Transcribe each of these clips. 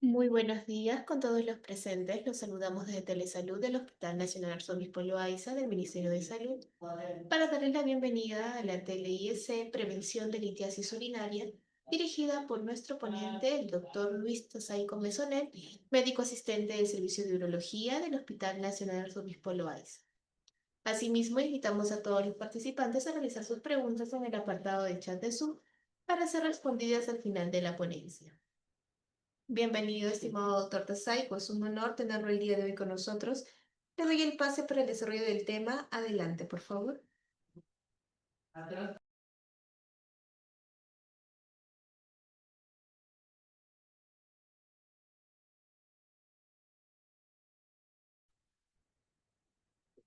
Muy buenos días con todos los presentes. Los saludamos desde Telesalud del Hospital Nacional Arzobispo Loaiza del Ministerio de Salud para darles la bienvenida a la TLIS Prevención de Litiasis Urinaria, dirigida por nuestro ponente, el doctor Luis Tosaico Mesonet, médico asistente del Servicio de Urología del Hospital Nacional Arzobispo Loaiza. Asimismo, invitamos a todos los participantes a realizar sus preguntas en el apartado de chat de Zoom para ser respondidas al final de la ponencia. Bienvenido, estimado doctor Tasaico. Es un honor tenerlo el día de hoy con nosotros. Le doy el pase para el desarrollo del tema. Adelante, por favor.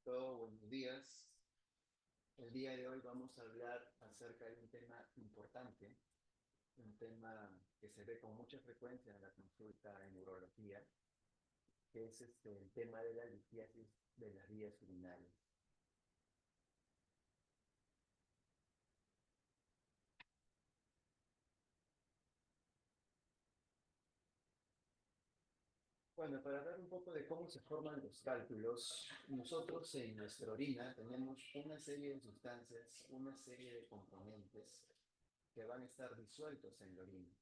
Todo, buenos días. El día de hoy vamos a hablar acerca de un tema importante, un tema que se ve con mucha frecuencia en la consulta en urología, que es el tema de la litiasis de las vías urinarias. Bueno, para hablar un poco de cómo se forman los cálculos, nosotros en nuestra orina tenemos una serie de sustancias, una serie de componentes que van a estar disueltos en la orina.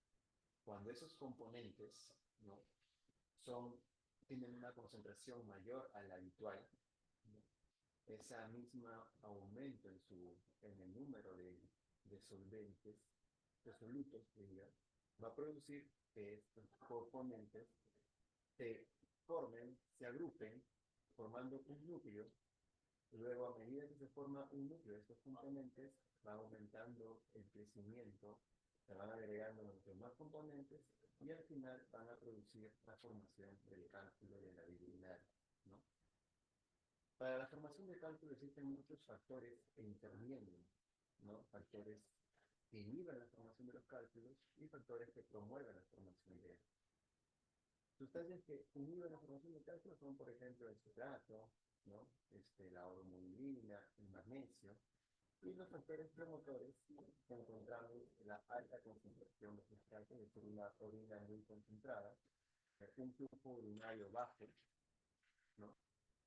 Cuando esos componentes, ¿no?, tienen una concentración mayor a la habitual, ¿no?, esa misma aumento en el número de solventes, de solutos, va a producir que estos componentes se formen, se agrupen, formando un núcleo. Luego, a medida que se forma un núcleo de estos componentes, va aumentando el crecimiento, se van agregando muchos más componentes y al final van a producir la formación del cálculo de la vía urinaria, ¿no? Para la formación de cálculo existen muchos factores que intervienen, ¿no? Factores que inhiben la formación de los cálculos y factores que promueven la formación de ellos. Sustancias que inhiben la formación de cálculos son, por ejemplo, el citrato, ¿no?, la hormolina, el magnesio, y los factores promotores que encontramos en la alta concentración de sustancias, es una orina muy concentrada, un flujo urinario bajo, ¿no?,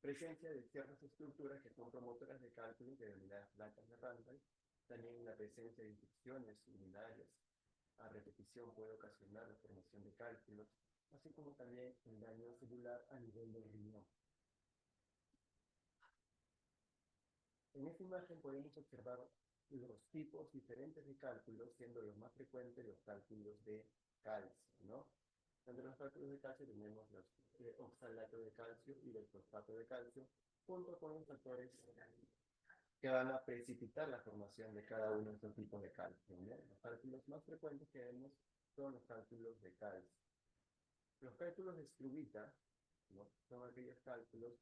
presencia de ciertas estructuras que son promotoras de cálculo, denominadas placas de Randall, también la presencia de infecciones urinarias a repetición puede ocasionar la formación de cálculos, así como también el daño celular a nivel del riñón. En esta imagen podemos observar los tipos diferentes de cálculos, siendo los más frecuentes los cálculos de calcio, ¿no? Entre los cálculos de calcio tenemos los oxalato de calcio y el fosfato de calcio, junto con los factores que van a precipitar la formación de cada uno de estos tipos de calcio, ¿no? Los cálculos más frecuentes que vemos son los cálculos de calcio. Los cálculos de Struvita, ¿no?, son aquellos cálculos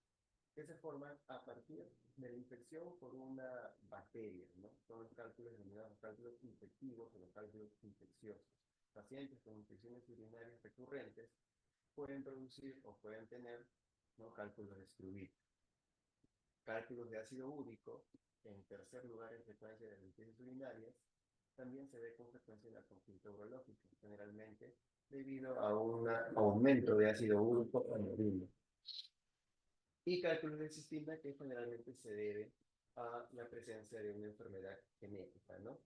que se forman a partir de la infección por una bacteria, ¿no? Son los cálculos denominados cálculos infectivos o los cálculos infecciosos. Pacientes con infecciones urinarias recurrentes pueden producir o pueden tener, ¿no?, cálculos de Struvita. Cálculos de ácido úrico, en tercer lugar en frecuencia de las infecciones urinarias, también se ve con frecuencia en la consulta urológica, generalmente debido a un aumento de ácido úrico en la orina. Y cálculos de cistina, que generalmente se debe a la presencia de una enfermedad genética, ¿no?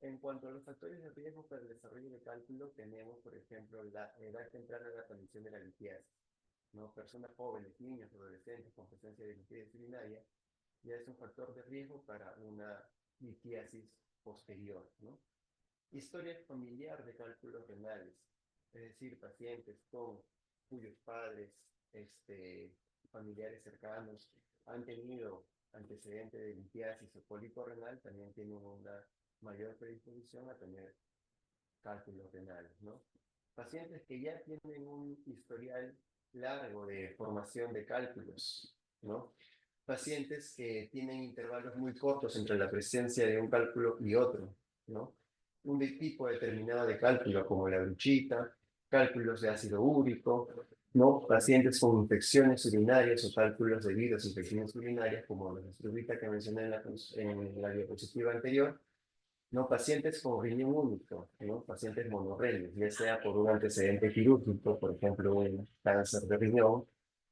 En cuanto a los factores de riesgo para el desarrollo de cálculo, tenemos, por ejemplo, la edad temprana de la aparición de la litiasis, ¿no? Personas jóvenes, niños, adolescentes con presencia de litiasis urinaria ya es un factor de riesgo para una litiasis posterior, ¿no? Historia familiar de cálculos renales, es decir, pacientes cuyos padres, familiares cercanos han tenido antecedentes de litiasis o pólipo renal, también tienen una mayor predisposición a tener cálculos renales, ¿no? Pacientes que ya tienen un historial largo de formación de cálculos, ¿no? Pacientes que tienen intervalos muy cortos entre la presencia de un cálculo y otro, ¿no? Un tipo determinado de cálculo, como la bruchita, cálculos de ácido úrico, ¿no? Pacientes con infecciones urinarias o cálculos debidos a infecciones urinarias, como la estrubita que mencioné en la diapositiva anterior, ¿no? Pacientes con riñón único, ¿no? Pacientes monorreños, ya sea por un antecedente quirúrgico, por ejemplo, un cáncer de riñón,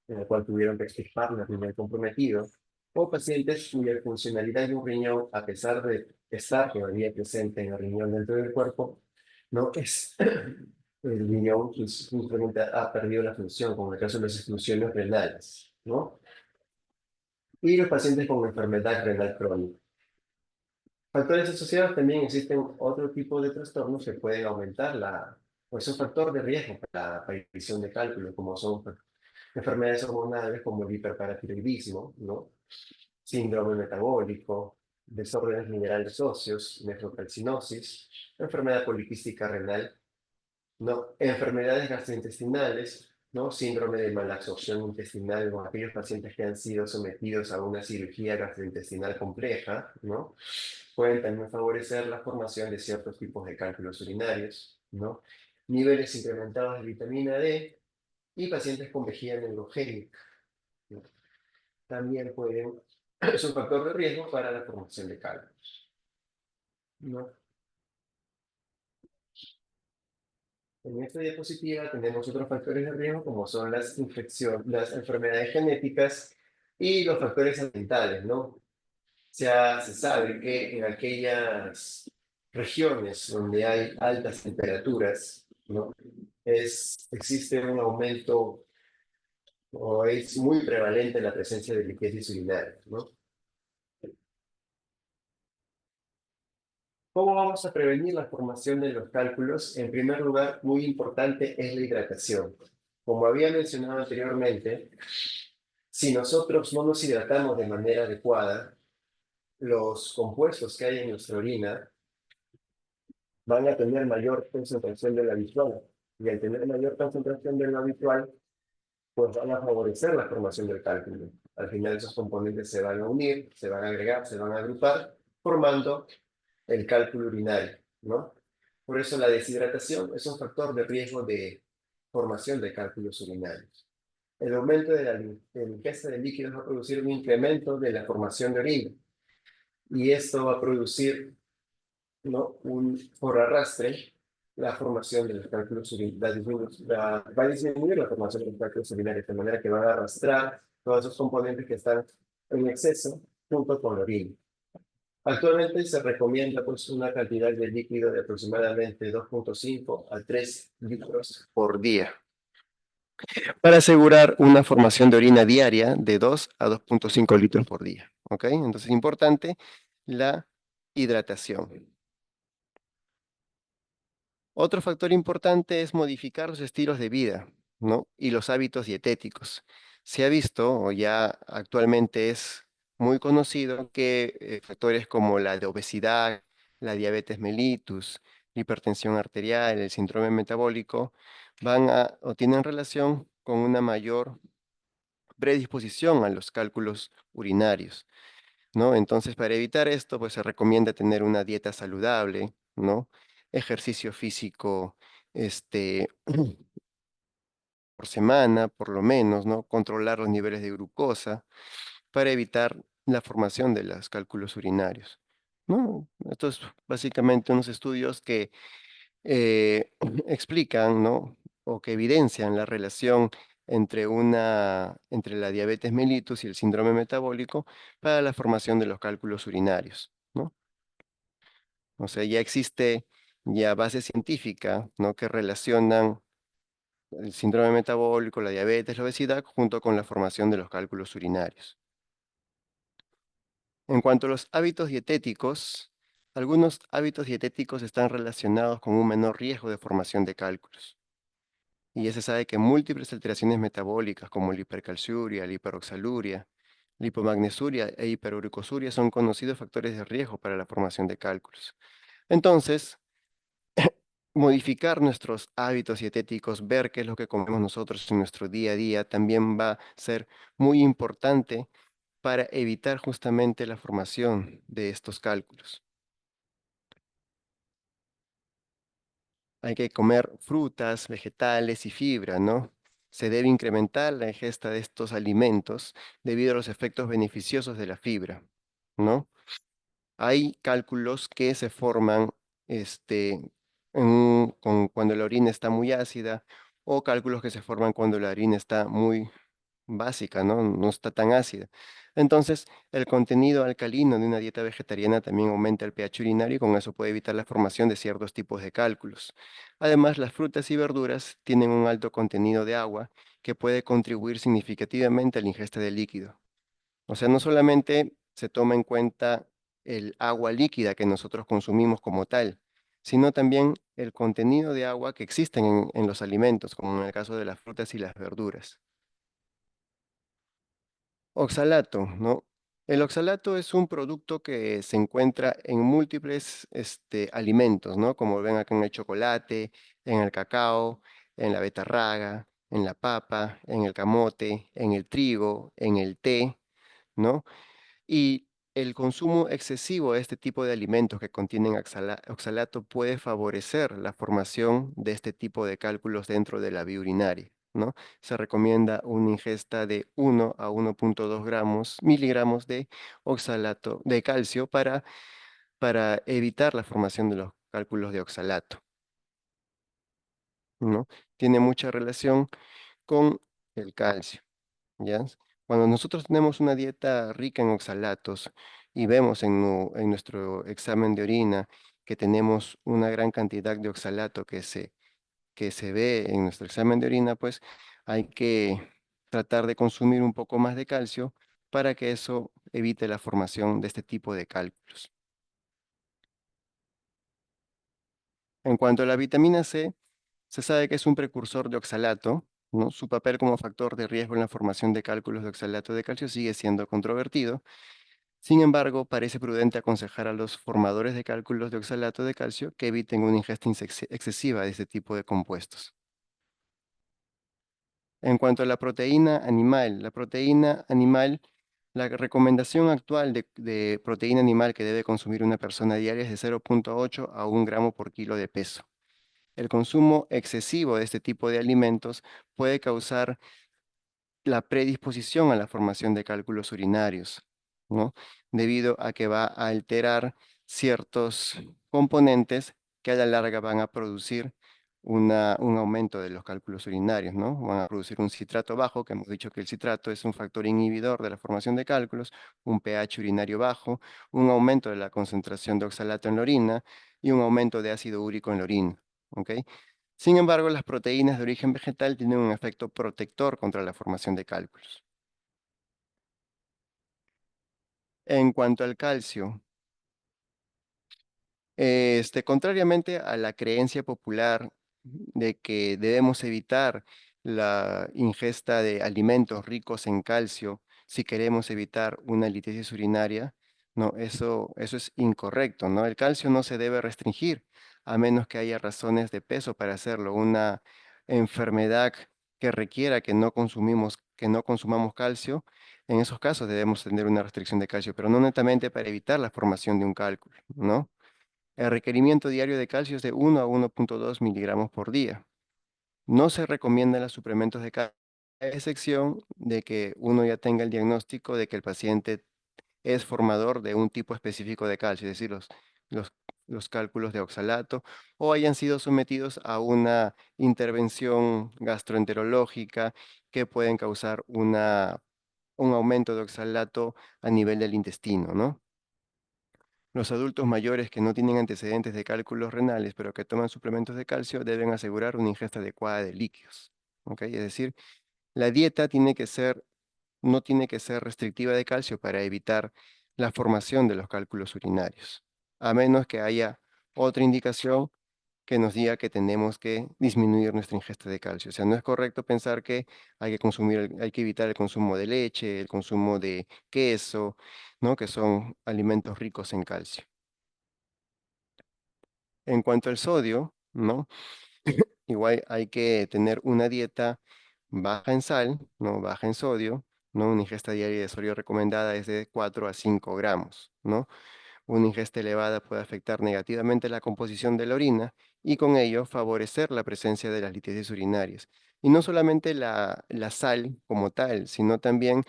en el cual tuvieron que extirpar el riñón comprometido, o pacientes cuya funcionalidad de un riñón, a pesar de estar todavía presente en el riñón dentro del cuerpo, no es el riñón que simplemente ha perdido la función, como en el caso de las exclusiones renales, ¿no? Y los pacientes con enfermedad renal crónica. Factores asociados también existen otro tipo de trastornos que pueden aumentar pues un factor de riesgo para la aparición de cálculo, como son enfermedades hormonales como el hiperparatiroidismo, ¿no? Síndrome metabólico, desórdenes minerales óseos, nefrocalcinosis, enfermedad poliquística renal, ¿no? Enfermedades gastrointestinales, ¿no? Síndrome de malabsorción intestinal con aquellos pacientes que han sido sometidos a una cirugía gastrointestinal compleja, ¿no? Pueden también favorecer la formación de ciertos tipos de cálculos urinarios, ¿no? Niveles incrementados de vitamina D y pacientes con vejiga neurogénica, ¿no? También pueden, es un factor de riesgo para la formación de cálculos, ¿no? En esta diapositiva tenemos otros factores de riesgo como son las infecciones, las enfermedades genéticas y los factores ambientales, ¿no? Se sabe que en aquellas regiones donde hay altas temperaturas, ¿no? Existe un aumento o es muy prevalente la presencia de liquesis urinaria, ¿no? ¿Cómo vamos a prevenir la formación de los cálculos? En primer lugar, muy importante es la hidratación. Como había mencionado anteriormente, si nosotros no nos hidratamos de manera adecuada, los compuestos que hay en nuestra orina van a tener mayor concentración de la habitual. Y al tener mayor concentración de lo habitual, pues van a favorecer la formación del cálculo. Al final esos componentes se van a unir, se van a agregar, se van a agrupar, formando el cálculo urinario, ¿no? Por eso la deshidratación es un factor de riesgo de formación de cálculos urinarios. El aumento de la ingesta de líquidos va a producir un incremento de la formación de orina y esto va a producir, ¿no? Por arrastre la formación de los cálculos urinarios, va a disminuir la formación de los cálculos urinarios, de manera que van a arrastrar todos esos componentes que están en exceso junto con la orina. Actualmente se recomienda pues, una cantidad de líquido de aproximadamente 2,5 a 3 litros por día para asegurar una formación de orina diaria de 2 a 2,5 litros por día. ¿Ok? Entonces es importante la hidratación. Otro factor importante es modificar los estilos de vida, ¿no? Y los hábitos dietéticos. Se ha visto, o ya actualmente es muy conocido, que factores como la de obesidad, la diabetes mellitus, la hipertensión arterial, el síndrome metabólico, van a o tienen relación con una mayor predisposición a los cálculos urinarios, ¿no? Entonces, para evitar esto, pues se recomienda tener una dieta saludable, ¿no? Ejercicio físico, este, por semana, por lo menos, ¿no? Controlar los niveles de glucosa para evitar la formación de los cálculos urinarios, ¿no? Esto es básicamente unos estudios que eh, explican, ¿no? O que evidencian la relación entre la diabetes mellitus y el síndrome metabólico para la formación de los cálculos urinarios, ¿no? O sea, ya existe ya base científica, ¿no? Que relacionan el síndrome metabólico, la diabetes, la obesidad, junto con la formación de los cálculos urinarios. En cuanto a los hábitos dietéticos, algunos hábitos dietéticos están relacionados con un menor riesgo de formación de cálculos. Y ya se sabe que múltiples alteraciones metabólicas como la hipercalciuria, la hiperoxaluria, la hipomagnesuria e hiperuricosuria son conocidos factores de riesgo para la formación de cálculos. Entonces, modificar nuestros hábitos dietéticos, ver qué es lo que comemos nosotros en nuestro día a día, también va a ser muy importante para evitar justamente la formación de estos cálculos. Hay que comer frutas, vegetales y fibra, ¿no? Se debe incrementar la ingesta de estos alimentos debido a los efectos beneficiosos de la fibra, ¿no? Hay cálculos que se forman cuando la orina está muy ácida o cálculos que se forman cuando la orina está muy básica, ¿no? No está tan ácida. Entonces, el contenido alcalino de una dieta vegetariana también aumenta el pH urinario y con eso puede evitar la formación de ciertos tipos de cálculos. Además, las frutas y verduras tienen un alto contenido de agua que puede contribuir significativamente a la ingesta de líquido. O sea, no solamente se toma en cuenta el agua líquida que nosotros consumimos como tal, sino también el contenido de agua que existen en los alimentos, como en el caso de las frutas y las verduras. Oxalato, ¿no? El oxalato es un producto que se encuentra en múltiples alimentos, ¿no? Como ven acá en el chocolate, en el cacao, en la betarraga, en la papa, en el camote, en el trigo, en el té, ¿no? Y el consumo excesivo de este tipo de alimentos que contienen oxalato puede favorecer la formación de este tipo de cálculos dentro de la vía urinaria, ¿no? Se recomienda una ingesta de 1 a 1,2 miligramos de oxalato de calcio para evitar la formación de los cálculos de oxalato, ¿no? Tiene mucha relación con el calcio. ¿Ya? Cuando nosotros tenemos una dieta rica en oxalatos y vemos en nuestro examen de orina que tenemos una gran cantidad de oxalato que se ve en nuestro examen de orina, pues hay que tratar de consumir un poco más de calcio para que eso evite la formación de este tipo de cálculos. En cuanto a la vitamina C, se sabe que es un precursor de oxalato, ¿no? Su papel como factor de riesgo en la formación de cálculos de oxalato de calcio sigue siendo controvertido. Sin embargo, parece prudente aconsejar a los formadores de cálculos de oxalato de calcio que eviten una ingesta excesiva de este tipo de compuestos. En cuanto a la proteína animal, la recomendación actual de proteína animal que debe consumir una persona diaria es de 0,8 a 1 gramo por kilo de peso. El consumo excesivo de este tipo de alimentos puede causar la predisposición a la formación de cálculos urinarios, ¿no? Debido a que va a alterar ciertos componentes que a la larga van a producir un aumento de los cálculos urinarios, ¿no? Van a producir un citrato bajo, que hemos dicho que el citrato es un factor inhibidor de la formación de cálculos, un pH urinario bajo, un aumento de la concentración de oxalato en la orina y un aumento de ácido úrico en la orina, ¿ok? Sin embargo, las proteínas de origen vegetal tienen un efecto protector contra la formación de cálculos. En cuanto al calcio, contrariamente a la creencia popular de que debemos evitar la ingesta de alimentos ricos en calcio si queremos evitar una litiasis urinaria, no, eso es incorrecto, ¿no? El calcio no se debe restringir a menos que haya razones de peso para hacerlo. Una enfermedad que requiera que no consumamos calcio, en esos casos debemos tener una restricción de calcio, pero no netamente para evitar la formación de un cálculo, ¿no? El requerimiento diario de calcio es de 1 a 1,2 miligramos por día. No se recomiendan los suplementos de calcio, a excepción de que uno ya tenga el diagnóstico de que el paciente es formador de un tipo específico de calcio, es decir, los, los cálculos de oxalato, o hayan sido sometidos a una intervención gastroenterológica que pueden causar un aumento de oxalato a nivel del intestino, ¿no? Los adultos mayores que no tienen antecedentes de cálculos renales, pero que toman suplementos de calcio, deben asegurar una ingesta adecuada de líquidos. ¿Ok? Es decir, la dieta no tiene que ser restrictiva de calcio para evitar la formación de los cálculos urinarios, a menos que haya otra indicación que nos diga que tenemos que disminuir nuestra ingesta de calcio. O sea, no es correcto pensar que hay que evitar el consumo de leche, el consumo de queso, ¿no? Que son alimentos ricos en calcio. En cuanto al sodio, ¿no? Igual hay que tener una dieta baja en sal, ¿no? Baja en sodio, ¿no? Una ingesta diaria de sodio recomendada es de 4 a 5 gramos, ¿no? Una ingesta elevada puede afectar negativamente la composición de la orina y con ello favorecer la presencia de las litiasis urinarias. Y no solamente la sal como tal, sino también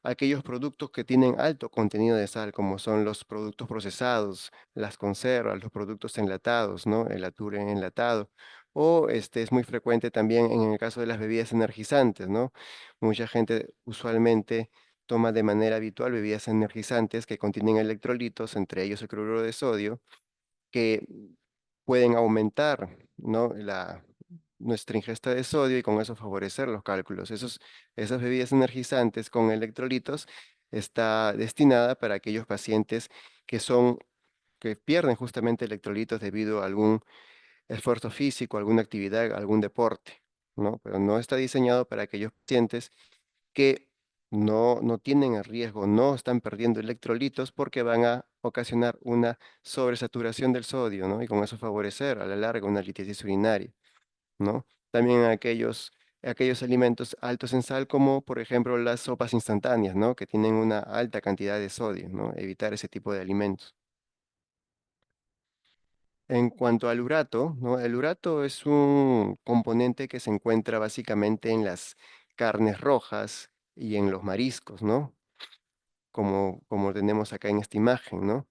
aquellos productos que tienen alto contenido de sal, como son los productos procesados, las conservas, los productos enlatados, ¿no? El atún enlatado. O es muy frecuente también en el caso de las bebidas energizantes, ¿no? Mucha gente usualmente toma de manera habitual bebidas energizantes que contienen electrolitos, entre ellos el cloruro de sodio, que pueden aumentar, ¿no? Nuestra ingesta de sodio y con eso favorecer los cálculos. Esas bebidas energizantes con electrolitos está destinada para aquellos pacientes que son, que pierden justamente electrolitos debido a algún esfuerzo físico, alguna actividad, algún deporte, ¿no? Pero no está diseñado para aquellos pacientes que no tienen el riesgo, no están perdiendo electrolitos porque van a ocasionar una sobresaturación del sodio, ¿no? Y con eso favorecer a la larga una litiasis urinaria, ¿no? También aquellos alimentos altos en sal, como por ejemplo las sopas instantáneas, ¿no? Que tienen una alta cantidad de sodio, ¿no? Evitar ese tipo de alimentos. En cuanto al urato, ¿no? El urato es un componente que se encuentra básicamente en las carnes rojas y en los mariscos, ¿no? Como tenemos acá en esta imagen, ¿no?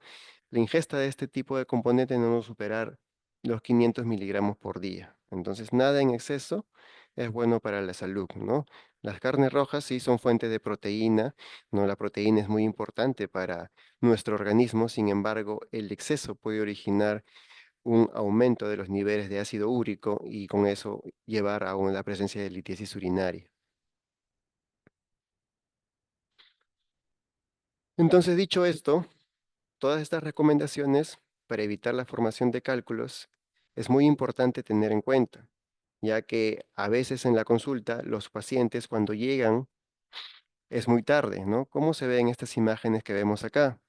La ingesta de este tipo de componente no debe superar los 500 miligramos por día. Entonces, nada en exceso es bueno para la salud, ¿no? Las carnes rojas sí son fuente de proteína, ¿no? La proteína es muy importante para nuestro organismo, sin embargo, el exceso puede originar un aumento de los niveles de ácido úrico y con eso llevar a la presencia de litiasis urinaria. Entonces, dicho esto, todas estas recomendaciones para evitar la formación de cálculos es muy importante tener en cuenta, ya que a veces en la consulta los pacientes cuando llegan es muy tarde, ¿no? ¿Cómo se ven estas imágenes que vemos acá?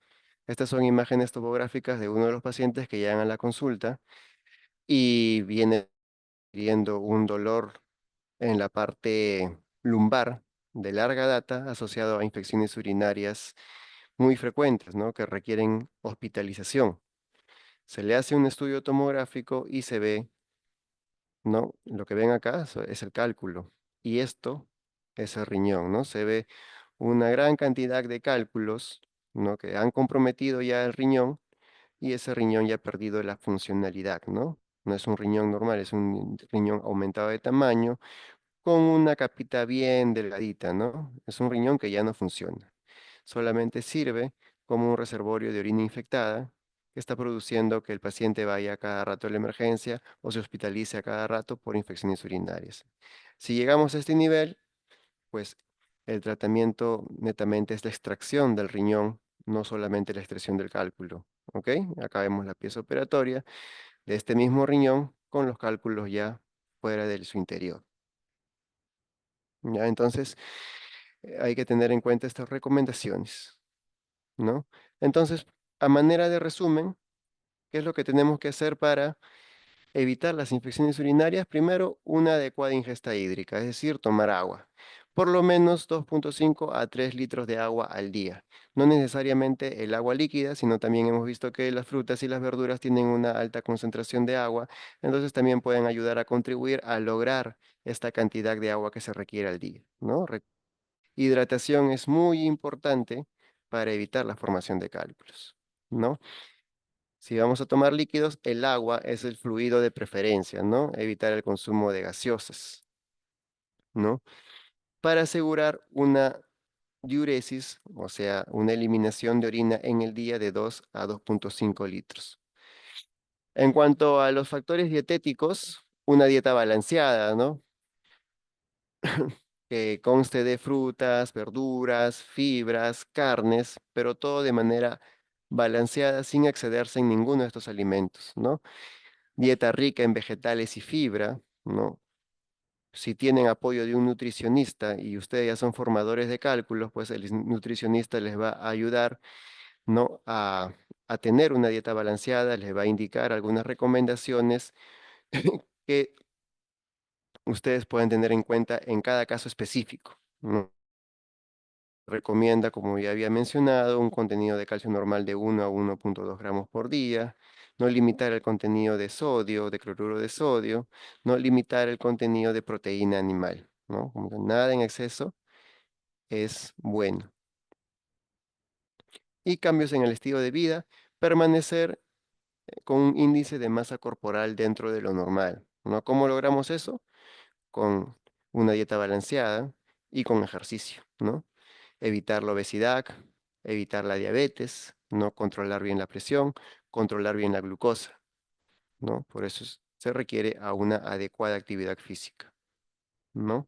Estas son imágenes topográficas de uno de los pacientes que llegan a la consulta y viene viendo un dolor en la parte lumbar de larga data asociado a infecciones urinarias muy frecuentes, ¿no? Que requieren hospitalización. Se le hace un estudio tomográfico y se ve, ¿no? Lo que ven acá es el cálculo y esto es el riñón, ¿no? Se ve una gran cantidad de cálculos, ¿no? Que han comprometido ya el riñón y ese riñón ya ha perdido la funcionalidad, ¿no? No es un riñón normal, es un riñón aumentado de tamaño con una capita bien delgadita, ¿no? Es un riñón que ya no funciona. Solamente sirve como un reservorio de orina infectada que está produciendo que el paciente vaya a cada rato a la emergencia o se hospitalice a cada rato por infecciones urinarias. Si llegamos a este nivel, pues el tratamiento netamente es la extracción del riñón, no solamente la extracción del cálculo. ¿Ok? Acá vemos la pieza operatoria de este mismo riñón con los cálculos ya fuera de su interior. ¿Ya? Entonces, hay que tener en cuenta estas recomendaciones, ¿no? Entonces, a manera de resumen, ¿qué es lo que tenemos que hacer para evitar las infecciones urinarias? Primero, una adecuada ingesta hídrica, es decir, tomar agua. Por lo menos 2,5 a 3 litros de agua al día. No necesariamente el agua líquida, sino también hemos visto que las frutas y las verduras tienen una alta concentración de agua, entonces también pueden ayudar a contribuir a lograr esta cantidad de agua que se requiere al día, ¿no? Hidratación es muy importante para evitar la formación de cálculos, ¿no? Si vamos a tomar líquidos, el agua es el fluido de preferencia, ¿no? Evitar el consumo de gaseosas, ¿no? Para asegurar una diuresis, o sea, una eliminación de orina en el día de 2 a 2,5 litros. En cuanto a los factores dietéticos, una dieta balanceada, ¿no? Que conste de frutas, verduras, fibras, carnes, pero todo de manera balanceada sin excederse en ninguno de estos alimentos, ¿no? Dieta rica en vegetales y fibra, ¿no? Si tienen apoyo de un nutricionista y ustedes ya son formadores de cálculos, pues el nutricionista les va a ayudar, ¿no? A tener una dieta balanceada, les va a indicar algunas recomendaciones que ustedes pueden tener en cuenta en cada caso específico, ¿no? Recomienda, como ya había mencionado, un contenido de calcio normal de 1 a 1,2 gramos por día, no limitar el contenido de sodio, de cloruro de sodio, no limitar el contenido de proteína animal, ¿no? Como que nada en exceso es bueno. y cambios en el estilo de vida, permanecer con un índice de masa corporal dentro de lo normal, ¿no? ¿Cómo logramos eso? Con una dieta balanceada y con ejercicio, ¿no? Evitar la obesidad, evitar la diabetes, ¿no? Controlar bien la presión, controlar bien la glucosa, ¿no? Por eso se requiere a una adecuada actividad física, ¿no?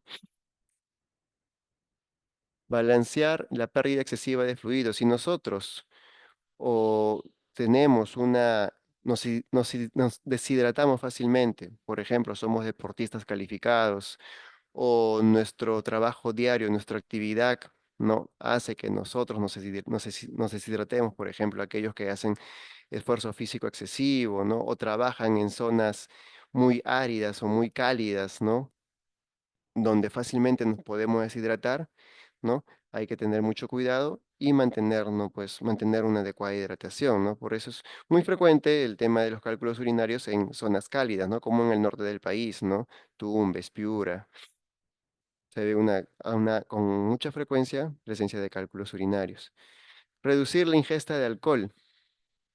Balancear la pérdida excesiva de fluidos. Si nosotros o tenemos nos deshidratamos fácilmente, por ejemplo, somos deportistas calificados, o nuestro trabajo diario, nuestra actividad, ¿no? Hace que nosotros nos deshidratemos, por ejemplo, aquellos que hacen esfuerzo físico excesivo, ¿no? O trabajan en zonas muy áridas o muy cálidas, ¿no? Donde fácilmente nos podemos deshidratar, ¿no? Hay que tener mucho cuidado y mantenernos, pues, mantener una adecuada hidratación, ¿no? Por eso es muy frecuente el tema de los cálculos urinarios en zonas cálidas, ¿no? Como en el norte del país, ¿no? Tumbes, Piura. Se ve con mucha frecuencia presencia de cálculos urinarios. Reducir la ingesta de alcohol,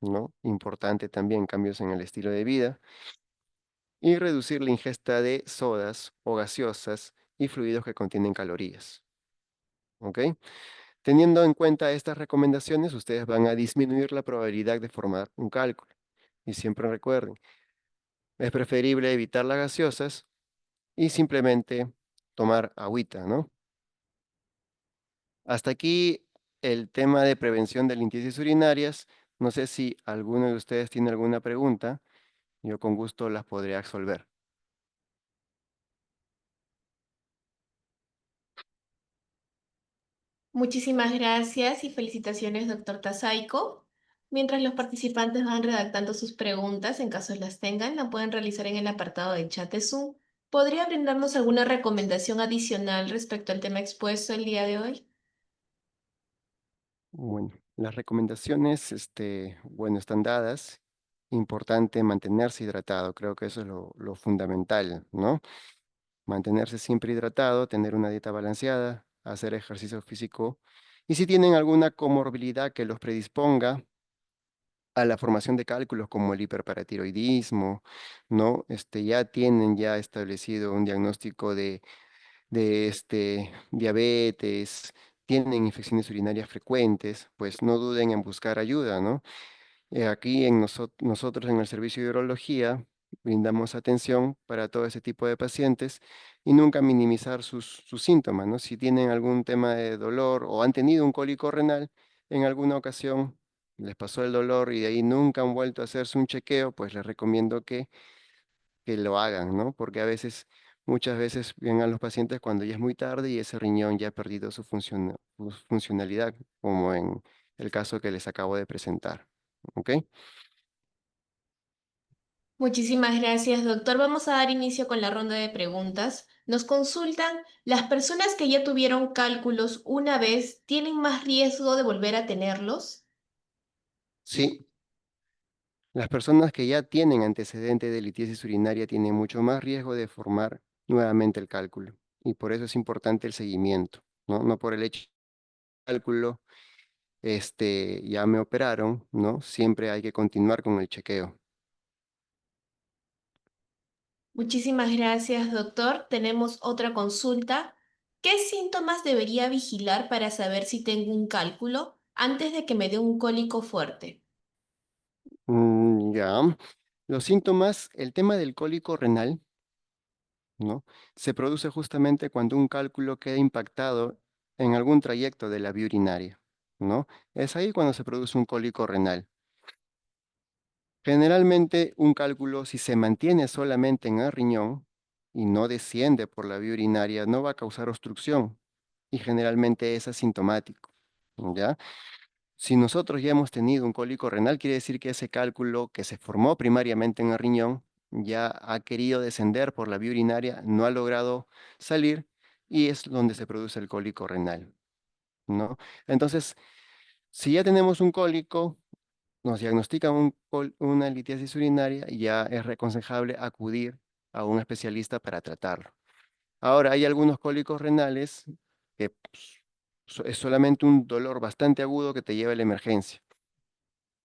¿no? Importante también, cambios en el estilo de vida. Y reducir la ingesta de sodas o gaseosas y fluidos que contienen calorías. ¿Ok? Teniendo en cuenta estas recomendaciones, ustedes van a disminuir la probabilidad de formar un cálculo. Y siempre recuerden, es preferible evitar las gaseosas y simplemente tomar agüita, ¿no? Hasta aquí el tema de prevención de lintitis urinarias. No sé si alguno de ustedes tiene alguna pregunta. Yo con gusto las podría resolver. Muchísimas gracias y felicitaciones, doctor Tasaico. Mientras los participantes van redactando sus preguntas, en caso las tengan, la pueden realizar en el apartado de chat de Zoom. ¿Podría brindarnos alguna recomendación adicional respecto al tema expuesto el día de hoy? Bueno, las recomendaciones, bueno, están dadas. Importante mantenerse hidratado. Creo que eso es lo fundamental, ¿no? Mantenerse siempre hidratado, tener una dieta balanceada, hacer ejercicio físico. Y si tienen alguna comorbilidad que los predisponga a la formación de cálculos como el hiperparatiroidismo, ¿no? Ya tienen ya establecido un diagnóstico de diabetes, tienen infecciones urinarias frecuentes, pues no duden en buscar ayuda, ¿no? Aquí nosotros en el servicio de urología brindamos atención para todo ese tipo de pacientes y nunca minimizar sus síntomas, ¿no? Si tienen algún tema de dolor o han tenido un cólico renal, en alguna ocasión les pasó el dolor y de ahí nunca han vuelto a hacerse un chequeo, pues les recomiendo que lo hagan, ¿no? Porque a veces, muchas veces vengan los pacientes cuando ya es muy tarde y ese riñón ya ha perdido su funcionalidad, como en el caso que les acabo de presentar, ¿ok? Muchísimas gracias, doctor. Vamos a dar inicio con la ronda de preguntas. Nos consultan, ¿las personas que ya tuvieron cálculos una vez tienen más riesgo de volver a tenerlos? Sí, las personas que ya tienen antecedente de litiasis urinaria tienen mucho más riesgo de formar nuevamente el cálculo y por eso es importante el seguimiento, ¿no? No por el hecho del cálculo, ya me operaron, ¿no? Siempre hay que continuar con el chequeo. Muchísimas gracias, doctor. Tenemos otra consulta. ¿Qué síntomas debería vigilar para saber si tengo un cálculo antes de que me dé un cólico fuerte? Ya, los síntomas, el tema del cólico renal, ¿no? Se produce justamente cuando un cálculo queda impactado en algún trayecto de la vía urinaria, ¿no? Es ahí cuando se produce un cólico renal. Generalmente un cálculo, si se mantiene solamente en el riñón y no desciende por la vía urinaria, no va a causar obstrucción y generalmente es asintomático, ¿ya? Si nosotros ya hemos tenido un cólico renal, quiere decir que ese cálculo que se formó primariamente en el riñón ya ha querido descender por la vía urinaria, no ha logrado salir y es donde se produce el cólico renal, ¿no? Entonces, si ya tenemos un cólico, nos diagnostican una litiasis urinaria y ya es reconsejable acudir a un especialista para tratarlo. Ahora, hay algunos cólicos renales que Es solamente un dolor bastante agudo que te lleva a la emergencia.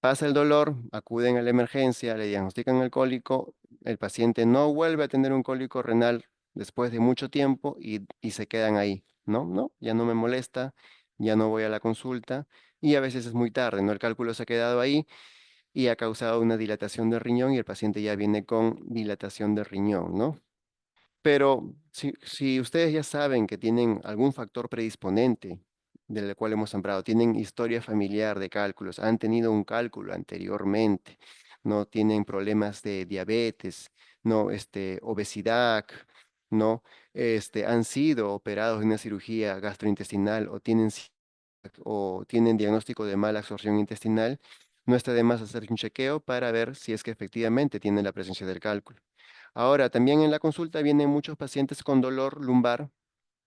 Pasa el dolor, acuden a la emergencia, le diagnostican el cólico, el paciente no vuelve a tener un cólico renal después de mucho tiempo y se quedan ahí, ¿no? No, ya no me molesta, ya no voy a la consulta y a veces es muy tarde, ¿no? El cálculo se ha quedado ahí y ha causado una dilatación del riñón y el paciente ya viene con dilatación de riñón, ¿no? Pero si ustedes ya saben que tienen algún factor predisponente del cual hemos hablado, tienen historia familiar de cálculos, han tenido un cálculo anteriormente, no tienen problemas de diabetes, no, obesidad, no, han sido operados en una cirugía gastrointestinal o tienen diagnóstico de mala absorción intestinal, no está de más hacer un chequeo para ver si es que efectivamente tienen la presencia del cálculo. Ahora, también en la consulta vienen muchos pacientes con dolor lumbar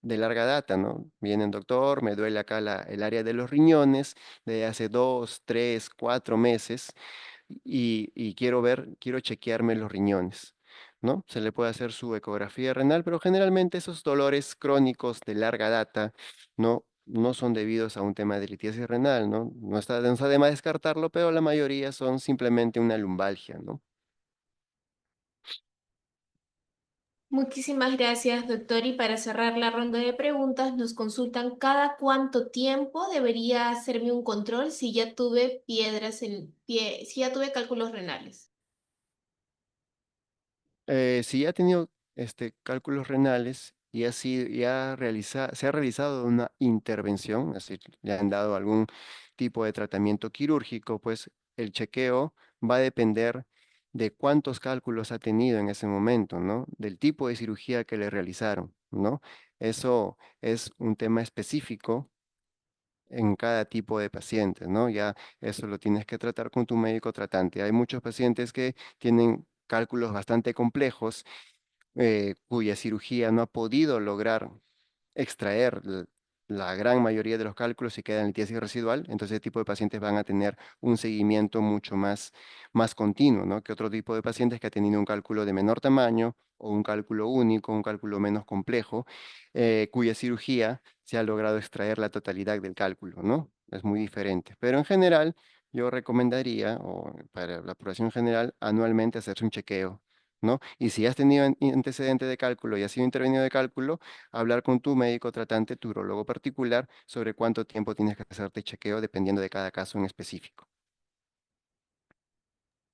de larga data, ¿no? Vienen, doctor, me duele acá el área de los riñones de hace 2, 3, 4 meses y quiero chequearme los riñones, ¿no? Se le puede hacer su ecografía renal, pero generalmente esos dolores crónicos de larga data, no son debidos a un tema de litiasis renal, ¿no? No está de más descartarlo, pero la mayoría son simplemente una lumbalgia, ¿no? Muchísimas gracias, doctor. Y para cerrar la ronda de preguntas, nos consultan cada cuánto tiempo debería hacerme un control si ya tuve si ya tuve cálculos renales. Si ya ha tenido cálculos renales y se ha realizado una intervención, es decir, le han dado algún tipo de tratamiento quirúrgico, pues el chequeo va a depender de cuántos cálculos ha tenido en ese momento, ¿no? Del tipo de cirugía que le realizaron, ¿no? Eso es un tema específico en cada tipo de paciente, ¿no? Ya eso lo tienes que tratar con tu médico tratante. Hay muchos pacientes que tienen cálculos bastante complejos cuya cirugía no ha podido lograr extraer la gran mayoría de los cálculos y queda en litiasis residual, entonces ese tipo de pacientes van a tener un seguimiento mucho más continuo, ¿no? Que otro tipo de pacientes que ha tenido un cálculo de menor tamaño o un cálculo único, un cálculo menos complejo, cuya cirugía se ha logrado extraer la totalidad del cálculo, ¿no? Es muy diferente. Pero en general, yo recomendaría, o para la población general, anualmente hacerse un chequeo, ¿no? Y si has tenido antecedente de cálculo y has sido intervenido de cálculo, hablar con tu médico tratante, tu urologo particular, sobre cuánto tiempo tienes que hacerte chequeo dependiendo de cada caso en específico.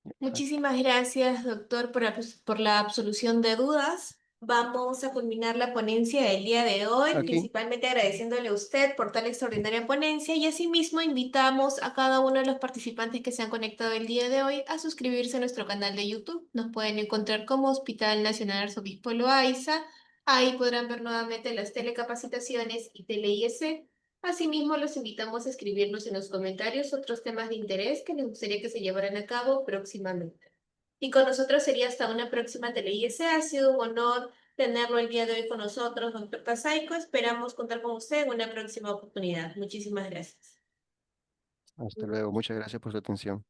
Ah, Muchísimas gracias, doctor, por la absolución de dudas. Vamos a culminar la ponencia del día de hoy, aquí, principalmente agradeciéndole a usted por tal extraordinaria ponencia y asimismo invitamos a cada uno de los participantes que se han conectado el día de hoy a suscribirse a nuestro canal de YouTube. Nos pueden encontrar como Hospital Nacional Arzobispo Loaiza. Ahí podrán ver nuevamente las telecapacitaciones y tele-IEC. Asimismo, los invitamos a escribirnos en los comentarios otros temas de interés que les gustaría que se llevaran a cabo próximamente. Y con nosotros sería hasta una próxima tele-IS. Ha sido un honor tenerlo el día de hoy con nosotros, doctor Casaico. Esperamos contar con usted en una próxima oportunidad. Muchísimas gracias. hasta luego. Muchas gracias por su atención.